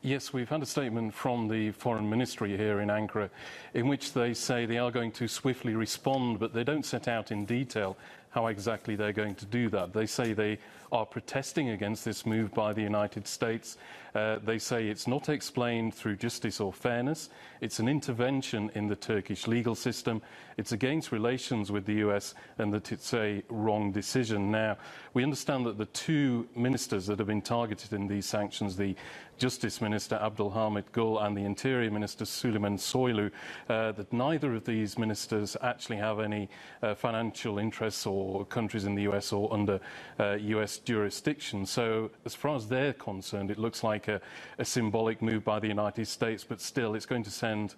Yes, we've had a statement from the Foreign Ministry here in Ankara in which they say they are going to swiftly respond, but they don't set out in detail how exactly they're going to do that. They say they are protesting against this move by the United States. They say it's not explained through justice or fairness. It's an intervention in the Turkish legal system. It's against relations with the US, and that it's a wrong decision. Now, we understand that the two ministers that have been targeted in these sanctions, the Justice Minister Abdulhamid Gül and the Interior Minister Süleyman Soylu, that neither of these ministers actually have any financial interests or countries in the US or under US jurisdiction. So as far as they're concerned, it looks like a symbolic move by the United States, but still it's going to send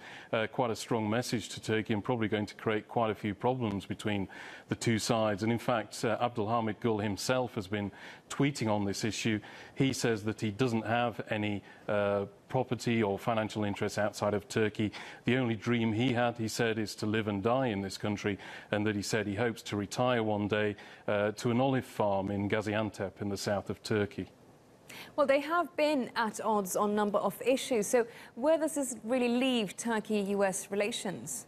quite a strong message to Turkey and probably going to create quite a few problems between the two sides. And in fact, Abdulhamid Gül himself has been tweeting on this issue. He says that he doesn't have any property or financial interests outside of Turkey. The only dream he had, he said, is to live and die in this country, and that he said he hopes to retire one day to an olive farm in Gaziantep in the south of Turkey. Well, they have been at odds on a number of issues. So where does this really leave Turkey-US relations?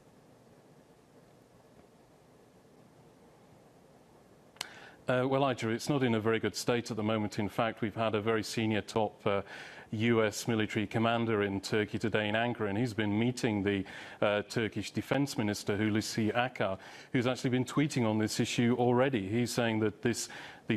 Well, Ija, it's not in a very good state at the moment. In fact, we've had a very senior top US military commander in Turkey today in Ankara, and he's been meeting the Turkish Defense Minister, Hulusi Akar, who's actually been tweeting on this issue already. He's saying that these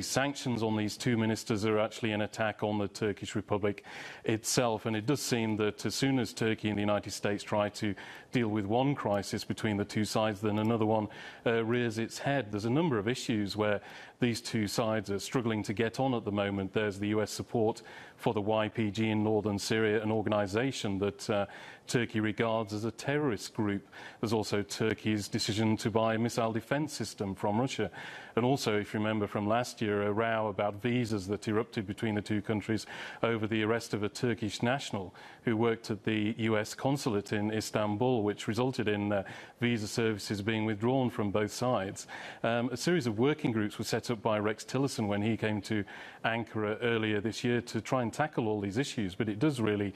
sanctions on these two ministers are actually an attack on the Turkish Republic itself. And it does seem that as soon as Turkey and the United States try to deal with one crisis between the two sides, then another one rears its head. There's a number of issues where these two sides are struggling to get on at the moment. There's the US support for the YPG in northern Syria, an organization that Turkey regards as a terrorist group. There's also Turkey's decision to buy a missile defense system from Russia. And also, if you remember from last year, a row about visas that erupted between the two countries over the arrest of a Turkish national who worked at the US consulate in Istanbul, which resulted in visa services being withdrawn from both sides. A series of working groups were set up by Rex Tillerson when he came to Ankara earlier this year to try and tackle all these issues, but it does really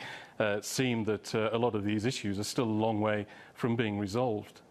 seem that a lot of these issues are still a long way from being resolved.